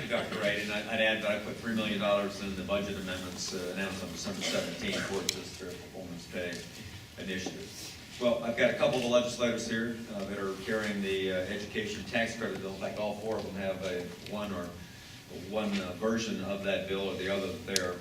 you, Dr. Wright, and I'd add that I put $3 million in the budget amendments announced on December 17th for this performance pay initiative. Well, I've got a couple of the legislators here that are carrying the education tax credit bill. In fact, all four of them have one version of that bill or the other that they're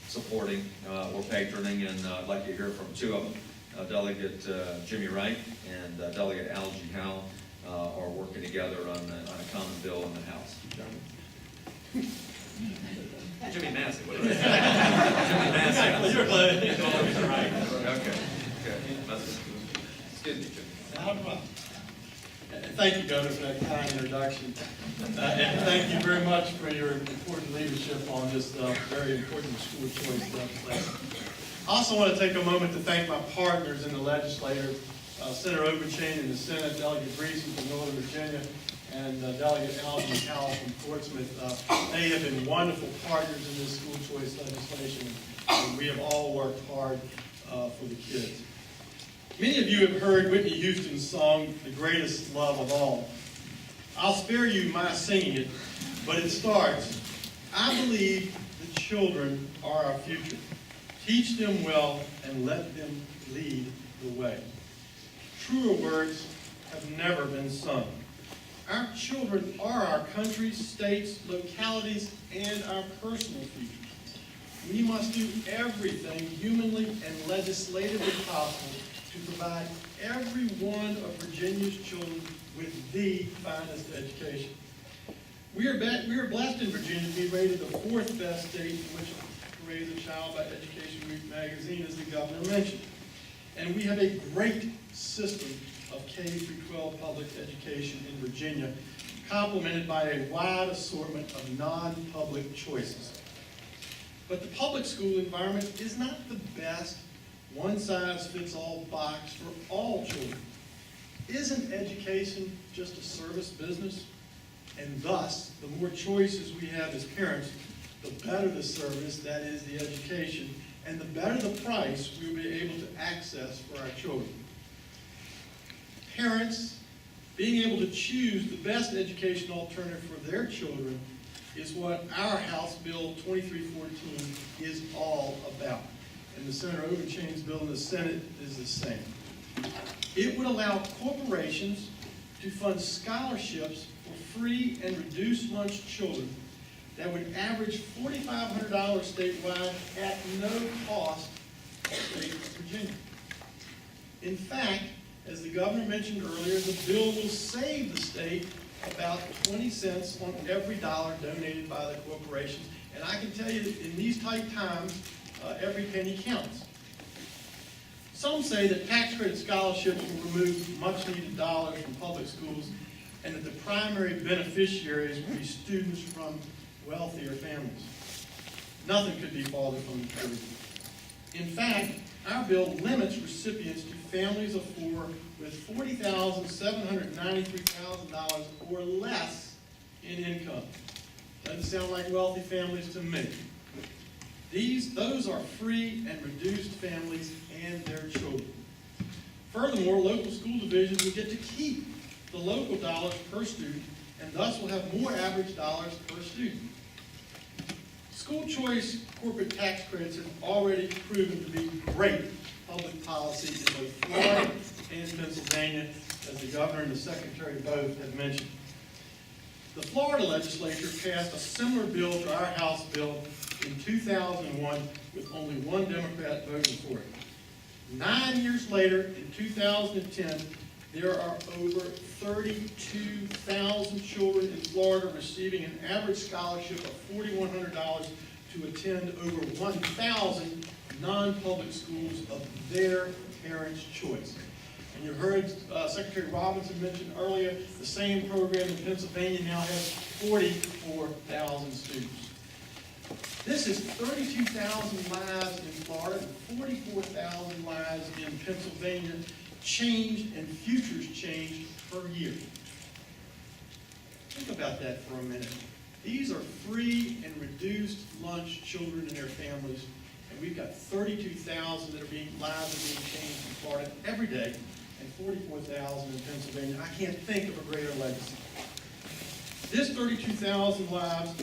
supporting or patroning, and I'd like to hear from two of them. Delegate Jimmy Wright and Delegate Al G. Howell are working together on a common bill in the House. Jimmy Massey, what is it? Jimmy Massey. You're right. Okay. Excuse me, Jimmy. Thank you, Governor, for that kind introduction. And thank you very much for your important leadership on this very important school choice legislation. I also want to take a moment to thank my partners in the legislature, Senator Overchain in the Senate, Delegate Breezy from Northern Virginia, and Delegate Alvin Howell from Portsmouth. They have been wonderful partners in this school choice legislation, and we have all worked hard for the kids. Many of you have heard Whitney Houston's song, "The Greatest Love of All." I'll spare you my singing it, but it starts, "I believe the children are our future. Teach them well and let them lead the way." Truer words have never been sung. Our children are our countries, states, localities, and our personal future. We must do everything humanly and legislatively possible to provide every one of Virginia's children with the finest education. We are blessed in Virginia to be rated the 4th best state in which to raise a child by Education Week magazine, as the governor mentioned. And we have a great system of K-12 public education in Virginia, complemented by a wide assortment of non-public choices. But the public school environment is not the best one-size-fits-all box for all children. Isn't education just a service business? And thus, the more choices we have as parents, the better the service, that is the education, and the better the price we'll be able to access for our children. Parents being able to choose the best education alternative for their children is what our House Bill 2314 is all about. And the Senator Overchain's bill in the Senate is the same. It would allow corporations to fund scholarships for free and reduced lunch children that would average $4,500 statewide at no cost to the state of Virginia. In fact, as the governor mentioned earlier, the bill will save the state about 20 cents on every dollar donated by the corporations. And I can tell you that in these tight times, every penny counts. Some say that tax credit scholarships will remove much needed dollars from public schools and that the primary beneficiaries will be students from wealthier families. Nothing could be farther from the truth. In fact, our bill limits recipients to families of four with $40,793 or less in income. Doesn't sound like wealthy families to me. Those are free and reduced families and their children. Furthermore, local school divisions will get to keep the local dollars per student and thus will have more average dollars per student. School choice corporate tax credits have already proven to be great public policy in both Florida and Pennsylvania, as the governor and the secretary both have mentioned. The Florida legislature passed a similar bill to our House bill in 2001 with only one Democrat voting for it. 9 years later, in 2010, there are over 32,000 children in Florida receiving an average scholarship of $4,100 to attend over 1,000 non-public schools of their parents' choice. And you heard Secretary Robinson mention earlier, the same program in Pennsylvania now has 44,000 students. This is 32,000 lives in Florida and 44,000 lives in Pennsylvania, changed and futures changed per year. Think about that for a minute. These are free and reduced lunch children and their families, and we've got 32,000 lives are being changed in Florida every day, and 44,000 in Pennsylvania. I can't think of a greater legacy. This 32,000 lives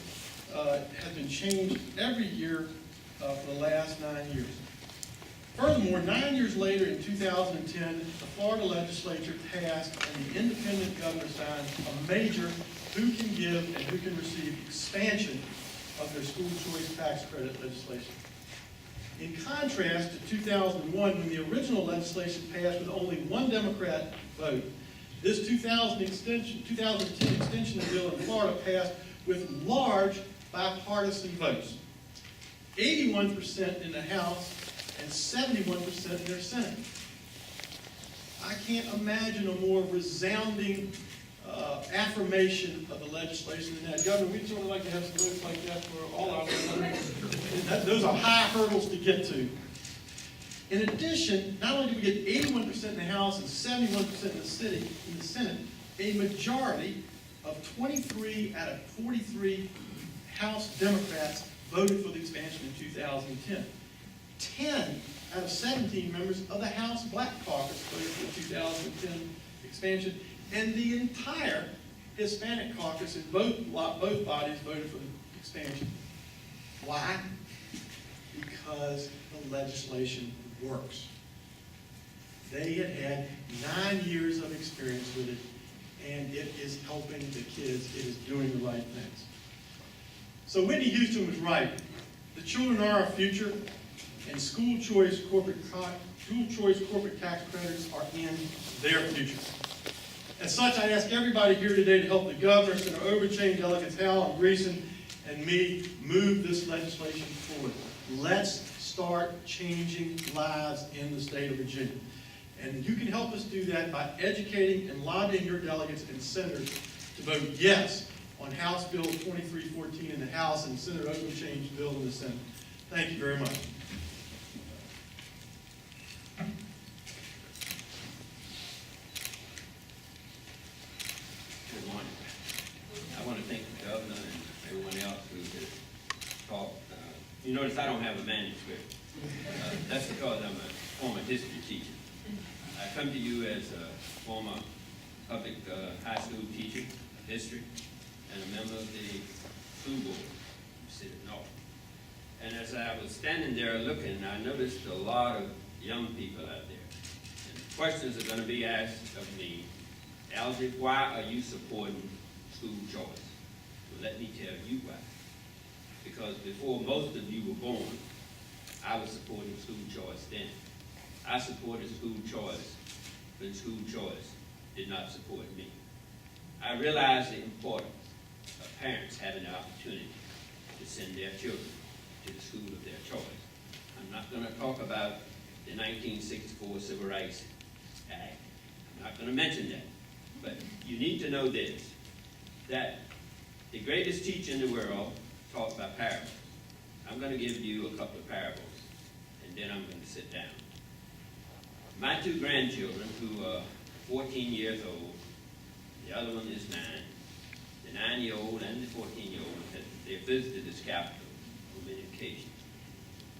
has been changed every year for the last 9 years. Furthermore, 9 years later, in 2010, the Florida legislature passed and the independent governor signed a major who can give and who can receive expansion of their school choice tax credit legislation. In contrast to 2001, when the original legislation passed with only one Democrat vote, this 2010 extension bill in Florida passed with large bipartisan votes. 81% in the House and 71% in their Senate. I can't imagine a more resounding affirmation of the legislation than that. Governor, we'd sort of like to have some votes like that for all our legislators. Those are high hurdles to get to. In addition, not only do we get 81% in the House and 71% in the Senate, a majority of 23 out of 43 House Democrats voted for the expansion in 2010. 10 out of 17 members of the House Black Caucus voted for the 2010 expansion, and the entire Hispanic caucus in both bodies voted for the expansion. Why? Because the legislation works. They had 9 years of experience with it, and it is helping the kids. It is doing the right things. So Whitney Houston was right. The children are our future, and school choice corporate tax credits are in their future. As such, I ask everybody here today to help the governor, Senator Overchain, Delegates Howell and Greason, and me move this legislation forward. Let's start changing lives in the state of Virginia. And you can help us do that by educating and lobbying your delegates and senators to vote yes on House Bill 2314 in the House and Senator Overchain's bill in the Senate. Thank you very much. Good morning. I want to thank the governor and everyone else who has talked. You notice I don't have a manuscript. That's because I'm a former history teacher. I come to you as a former public high school teacher of history and a member of the school board of the city of Norfolk. And as I was standing there looking, I noticed a lot of young people out there. And questions are going to be asked of me. Algie, why are you supporting school choice? Well, let me tell you why. Because before most of you were born, I was supporting school choice then. I supported school choice when school choice did not support me. I realized the importance of parents having the opportunity to send their children to the school of their choice. I'm not going to talk about the 1964 Civil Rights Act. I'm not going to mention that. But you need to know this, that the greatest teacher in the world taught by parables. I'm going to give you a couple of parables, and then I'm going to sit down. My two grandchildren, who are 14 years old, the other one is 9. The 9-year-old and the 14-year-old, they visited this capital on many occasions.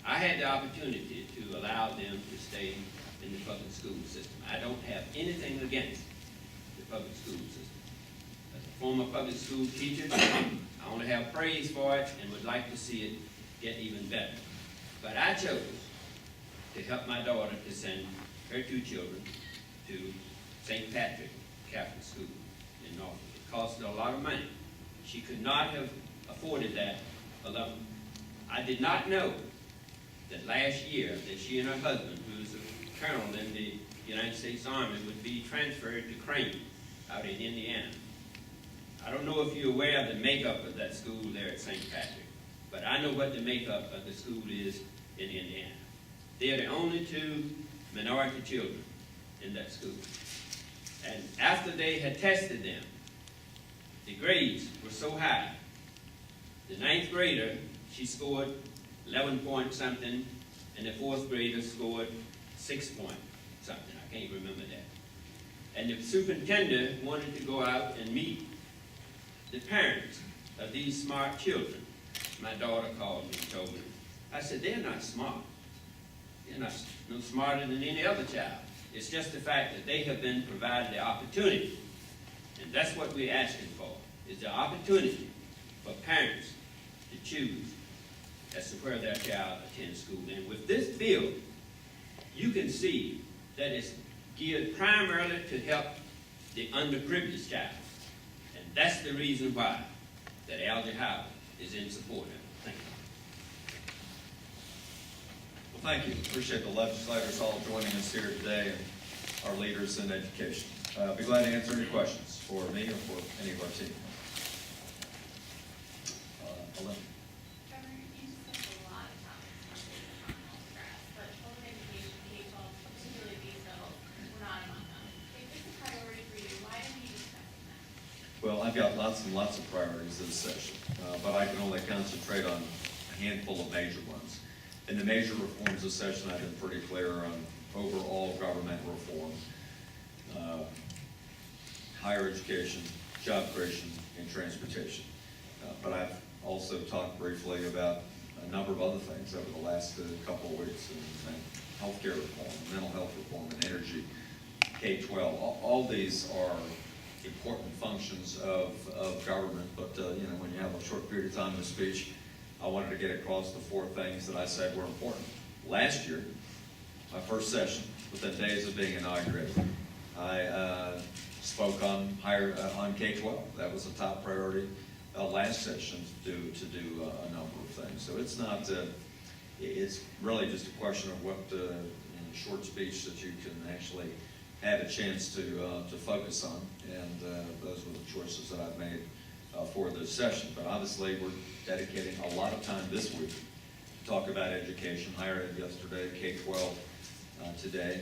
I had the opportunity to allow them to stay in the public school system. I don't have anything against the public school system. As a former public school teacher, I only have praise for it and would like to see it get even better. But I chose to help my daughter to send her 2 children to St. Patrick Catholic School in Norfolk. It cost her a lot of money. She could not have afforded that alone. I did not know that last year that she and her husband, who is a colonel in the United States Army, would be transferred to Crane out in Indiana. I don't know if you're aware of the makeup of that school there at St. Patrick, but I know what the makeup of the school is in Indiana. They are the only 2 minority children in that school. And after they had tested them, the grades were so high. The 9th grader, she scored 11 point something, and the 4th grader scored 6 point something. I can't remember that. And the superintendent wanted to go out and meet the parents of these smart children. My daughter called me and told me. I said, they're not smart. They're not no smarter than any other child. It's just the fact that they have been provided the opportunity. And that's what we're asking for, is the opportunity for parents choose as to where their child attends school. And with this bill, you can see that it's geared primarily to help the underprivileged child. And that's the reason why that Algie Howard is in support of it. Thank you. Well, thank you. Appreciate the legislators all joining us here today and our leaders in education. Be glad to answer any questions for me or for any of our team. Ellen. Governor, you just spent a lot of time on grass, but public education, K-12, particularly these bills, were not among them. If this is a priority for you, why are you discussing that? Well, I've got lots and lots of priorities this session, but I can only concentrate on a handful of major ones. In the major reforms this session, I've been pretty clear on overall government reform, higher education, job creation, and transportation. But I've also talked briefly about a number of other things over the last couple of weeks, and healthcare reform, mental health reform, and energy, K-12. All these are important functions of government, but when you have a short period of time in a speech, I wanted to get across the four things that I said were important. Last year, my first session, within days of being inaugurated, I spoke on K-12. That was a top priority last session to do a number of things. So it's not, it's really just a question of what in a short speech that you can actually have a chance to focus on, and those were the choices that I've made for this session. But obviously, we're dedicating a lot of time this week to talk about education, higher ed yesterday, K-12 today,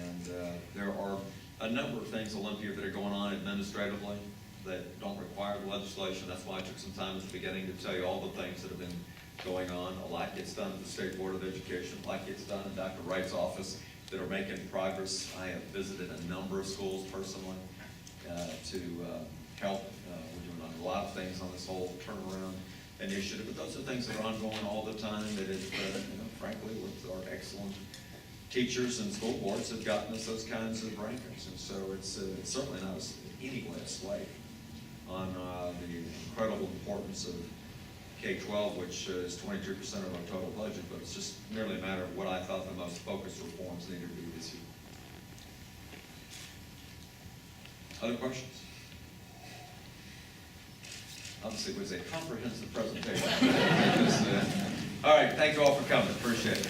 and there are a number of things, Olympia, that are going on administratively that don't require the legislation. That's why I took some time at the beginning to tell you all the things that have been going on. A lot gets done at the State Board of Education, a lot gets done in Dr. Wright's office that are making progress. I have visited a number of schools personally to help. We're doing a lot of things on this whole turnaround initiative, but those are things that are ongoing all the time that is, frankly, with our excellent teachers and school boards have gotten us those kinds of rankings. And so it's certainly not in any way a slight on the incredible importance of K-12, which is 22% of our total budget, but it's just merely a matter of what I thought the most focused reforms needed to be this year. Other questions? Obviously, it was a comprehensive presentation. All right, thank you all for coming. Appreciate it.